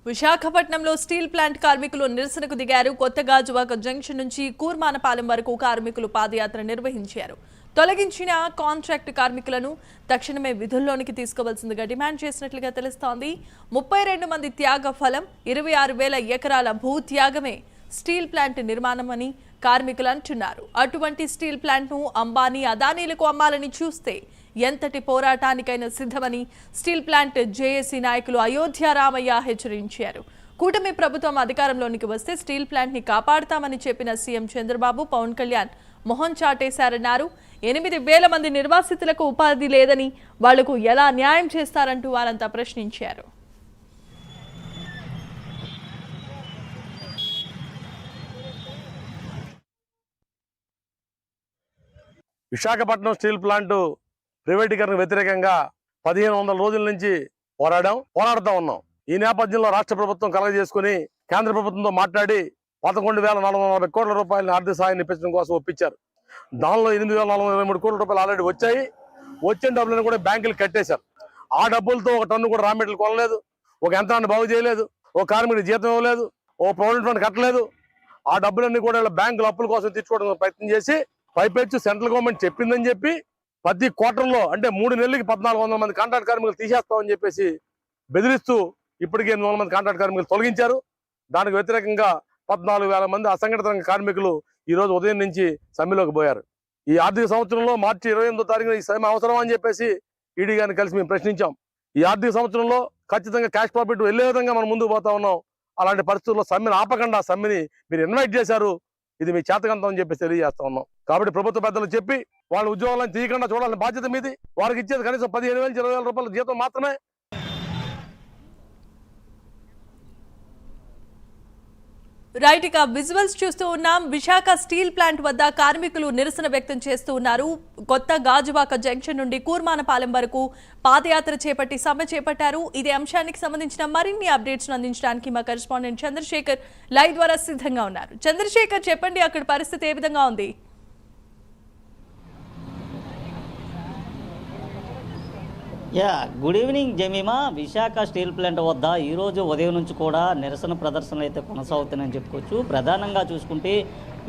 విశాఖపట్నంలో steel plant కార్మికులు నిరసనకు దిగారు. కొత్త గాజువాక జంక్షన్ నుంచి కూర్మానపాలెం వరకు కార్మికులు పాదయాత్ర నిర్వహించారు. తొలగించిన కాంట్రాక్ట్ కార్మికులను తక్షణమే విధుల్లోనికి తీసుకోవాల్సిందిగా డిమాండ్ చేసినట్లుగా తెలుస్తోంది. 32 మంది త్యాగ ఫలం 26,000 ఎకరాల భూ త్యాగమే స్టీల్ ప్లాంట్ నిర్మాణమని కార్మికులు అంటున్నారు. అటువంటి స్టీల్ ప్లాంట్ను అంబానీ అదానీలకు అమ్మాలని చూస్తే ఎంతటి పోరాటానికైనా సిద్ధమని స్టీల్ ప్లాంట్ జేఏసీ నాయకులు అయోధ్య రామయ్య హెచ్చరించారు. కూటమి ప్రభుత్వం అధికారంలోనికి వస్తే స్టీల్ ప్లాంట్ ని కాపాడతామని చెప్పిన సీఎం చంద్రబాబు, పవన్ కళ్యాణ్ మొహం చాటేశారన్నారు. 8,000 మంది నిర్వాసితులకు ఉపాధి లేదని వాళ్లకు ఎలా న్యాయం చేస్తారంటూ వారంతా ప్రశ్నించారు. విశాఖపట్నం స్టీల్ ప్లాంట్ ప్రైవేటీకరణ వ్యతిరేకంగా 1500 రోజుల నుంచి పోరాడుతూ ఉన్నాం. ఈ నేపథ్యంలో రాష్ట్ర ప్రభుత్వం కలగజేసుకుని కేంద్ర ప్రభుత్వంతో మాట్లాడి 11,440 కోట్ల రూపాయల ఆర్థిక సాయాన్ని ఇప్పించడం కోసం ఒప్పించారు. దానిలో 8,423 కోట్ల రూపాయలు ఆల్రెడీ వచ్చాయి. వచ్చిన డబ్బులను కూడా బ్యాంకులు కట్టేశారు. ఆ డబ్బులతో ఒక టన్ను కూడా రా మెటీరియల్ కొనలేదు, ఒక యంత్రాన్ని బాగు చేయలేదు, ఒక కార్మికుడికి జీతం ఇవ్వలేదు, ఓ ప్రావిడెంట్ ఫండ్ కట్టలేదు. ఆ డబ్బులన్నీ కూడా బ్యాంకుల అప్పుల కోసం తెచ్చుకోవడం ప్రయత్నం చేసి పైపెచ్చు సెంట్రల్ గవర్నమెంట్ చెప్పిందని చెప్పి ప్రతి క్వార్టర్లో అంటే 3 నెలలకి 1,400 మంది కాంట్రాక్ట్ కార్మికులు తీసేస్తామని చెప్పేసి బెదిరిస్తూ ఇప్పటికే 800 మంది కాంట్రాక్ట్ కార్మికులు తొలగించారు. దానికి వ్యతిరేకంగా 14,000 మంది అసంఘటిత రంగ కార్మికులు ఈ రోజు ఉదయం నుంచి సమ్మెలోకి పోయారు. ఈ ఆర్థిక సంవత్సరంలో మార్చి 28వ తారీఖున ఈ సమ్మె అవసరం అని చెప్పేసి ఈడీ గారిని కలిసి మేము ప్రశ్నించాం. ఈ ఆర్థిక సంవత్సరంలో ఖచ్చితంగా క్యాష్ ప్రాఫిట్ వెళ్లే విధంగా మనం ముందుకు పోతా ఉన్నాం. అలాంటి పరిస్థితుల్లో సమ్మెను ఆపకుండా సమ్మెని మీరు ఇన్వైట్ చేశారు. ఇది మీ చేతకంతం అని చెప్పి తెలియజేస్తా ఉన్నాం. కాబట్టి ప్రభుత్వ పెద్దలు చెప్పి వాళ్ళ ఉద్యోగాలను తీయకుండా చూడాలని బాధ్యత మీది. వారికి ఇచ్చేది కనీసం 15,000 20,000 రూపాయల జీతం మాత్రమే. రైట్, ఇక విజువల్స్ చూస్తూ ఉన్నాం. విశాఖ స్టీల్ ప్లాంట్ వద్ద కార్మికులు నిరసన వ్యక్తం చేస్తూ ఉన్నారు. కొత్త గాజువాక జంక్షన్ నుండి కూర్మానపాలెం వరకు పాదయాత్ర చేపట్టి సమ్మె చేపట్టారు. ఇదే అంశానికి సంబంధించిన మరిన్ని అప్డేట్స్ అందించడానికి మా కరెస్పాండెంట్ చంద్రశేఖర్ లైవ్ ద్వారా సిద్ధంగా ఉన్నారు. చంద్రశేఖర్, చెప్పండి, అక్కడ పరిస్థితి ఏ విధంగా ఉంది? Good evening Jemimah. Visakha steel plant వద్ద ఈరోజు ఉదయం నుంచి కూడా నిరసన ప్రదర్శనలు అయితే కొనసాగుతున్నాయని చెప్పుకోవచ్చు. ప్రధానంగా చూసుకుంటే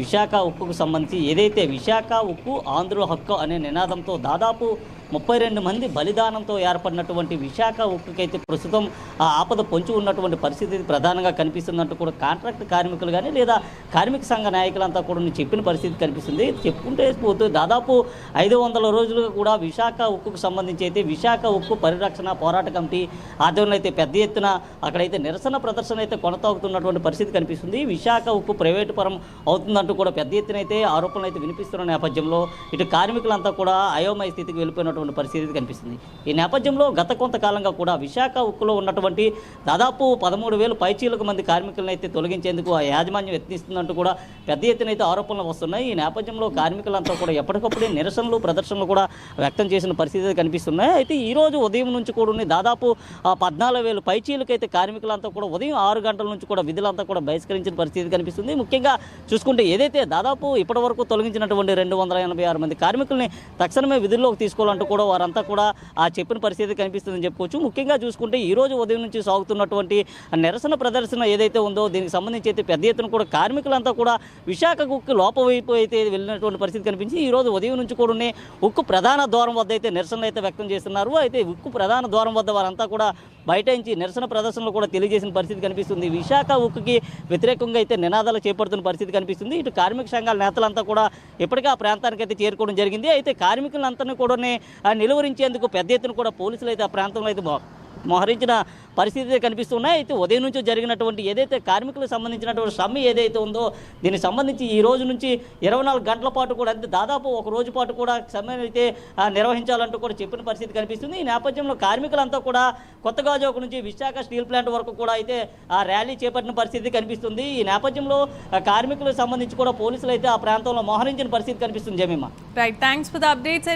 విశాఖ ఉక్కుకు సంబంధించి ఏదైతే విశాఖ ఉక్కు ఆంధ్రుల హక్కు అనే నినాదంతో దాదాపు 32 మంది బలిదానంతో ఏర్పడినటువంటి విశాఖ ఉక్కుకైతే ప్రస్తుతం ఆ ఆపద పొంచి ఉన్నటువంటి పరిస్థితి ప్రధానంగా కనిపిస్తుందంటూ కూడా కాంట్రాక్ట్ కార్మికులు కానీ లేదా కార్మిక సంఘ నాయకులంతా కూడా చెప్పిన పరిస్థితి కనిపిస్తుంది. చెప్పుకుంటే పోతూ దాదాపు 500 రోజులుగా కూడా విశాఖ ఉక్కుకు సంబంధించి అయితే విశాఖ ఉక్కు పరిరక్షణ పోరాట కమిటీ ఆధ్వర్యంలో అయితే పెద్ద ఎత్తున అక్కడైతే నిరసన ప్రదర్శన అయితే కొనసాగుతున్నటువంటి పరిస్థితి కనిపిస్తుంది. విశాఖ ఉక్కు ప్రైవేటు పరం అవుతుందంటూ కూడా పెద్ద ఎత్తున అయితే ఆరోపణలు అయితే వినిపిస్తున్న నేపథ్యంలో ఇటు కార్మికులంతా కూడా అయోమయ స్థితికి వెళ్ళిపోయినటువంటి పరిస్థితి కనిపిస్తుంది. ఈ నేపథ్యంలో గత కొంతకాలంగా కూడా విశాఖ ఉక్కులో ఉన్నటువంటి దాదాపు 13,000 పైచీలకు మంది కార్మికులను అయితే తొలగించేందుకు ఆ యాజమాన్యం యత్నిస్తుందంటూ కూడా పెద్ద ఎత్తున అయితే ఆరోపణలు వస్తున్నాయి. ఈ నేపథ్యంలో కార్మికులంతా కూడా ఎప్పటికప్పుడే నిరసనలు ప్రదర్శనలు కూడా వ్యక్తం చేసిన పరిస్థితి కనిపిస్తున్నాయి. అయితే ఈ రోజు ఉదయం నుంచి కూడా దాదాపు 14,000 పైచీలకు అయితే కార్మికులంతా కూడా ఉదయం 6 గంటల నుంచి కూడా విధులంతా కూడా బహిష్కరించిన పరిస్థితి కనిపిస్తుంది. ముఖ్యంగా చూసుకుంటే ఏదైతే దాదాపు ఇప్పటి వరకు తొలగించినటువంటి 286 మంది కార్మికుల్ని తక్షణమే విధుల్లోకి తీసుకోవాలంటూ కూడా వారంతా కూడా చెప్పిన పరిస్థితి కనిపిస్తుందని చెప్పుకోవచ్చు. ముఖ్యంగా చూసుకుంటే ఈ రోజు ఉదయం నుంచి సాగుతున్నటువంటి నిరసన ప్రదర్శన ఏదైతే ఉందో దీనికి సంబంధించి అయితే పెద్ద ఎత్తున కూడా కార్మికులంతా కూడా విశాఖ ఉక్కు లోపవైపు అయితే వెళ్ళినటువంటి పరిస్థితి కనిపించి ఈ రోజు ఉదయం నుంచి కూడా ఉక్కు ప్రధాన ద్వారం వద్ద అయితే నిరసనలు అయితే వ్యక్తం చేస్తున్నారు. అయితే ఉక్కు ప్రధాన ద్వారం వద్ద వారంతా కూడా బయటించి నిరసన ప్రదర్శనలు కూడా తెలియజేసిన పరిస్థితి కనిపిస్తుంది. విశాఖ ఉక్కుకి వ్యతిరేకంగా అయితే నినాదాలు చేపడుతున్న పరిస్థితి కనిపిస్తుంది. ఇటు కార్మిక సంఘాల నేతలంతా కూడా ఇప్పటికే ఆ ప్రాంతానికి అయితే చేరుకోవడం జరిగింది. అయితే కార్మికులంతా కూడా నిలువరించేందుకు పెద్ద ఎత్తున కూడా పోలీసులు అయితే ఆ ప్రాంతంలో అయితే మోహరించిన పరిస్థితి కనిపిస్తున్నాయి. అయితే ఉదయం నుంచి జరిగినటువంటి ఏదైతే కార్మికులకు సంబంధించినటువంటి సమ్మె ఏదైతే ఉందో దీనికి సంబంధించి ఈ రోజు నుంచి 24 గంటల పాటు కూడా అంటే దాదాపు ఒక రోజు పాటు కూడా సమ్మె అయితే నిర్వహించాలంటూ కూడా చెప్పిన పరిస్థితి కనిపిస్తుంది. ఈ నేపథ్యంలో కార్మికులంతా కూడా కొత్త గాజువాక నుంచి విశాఖ స్టీల్ ప్లాంట్ వరకు కూడా అయితే ఆ ర్యాలీ చేపట్టిన పరిస్థితి కనిపిస్తుంది. ఈ నేపథ్యంలో కార్మికులకు సంబంధించి కూడా పోలీసులు అయితే ఆ ప్రాంతంలో మోహరించిన పరిస్థితి కనిపిస్తుంది. Jemimah, right, thanks for the updates.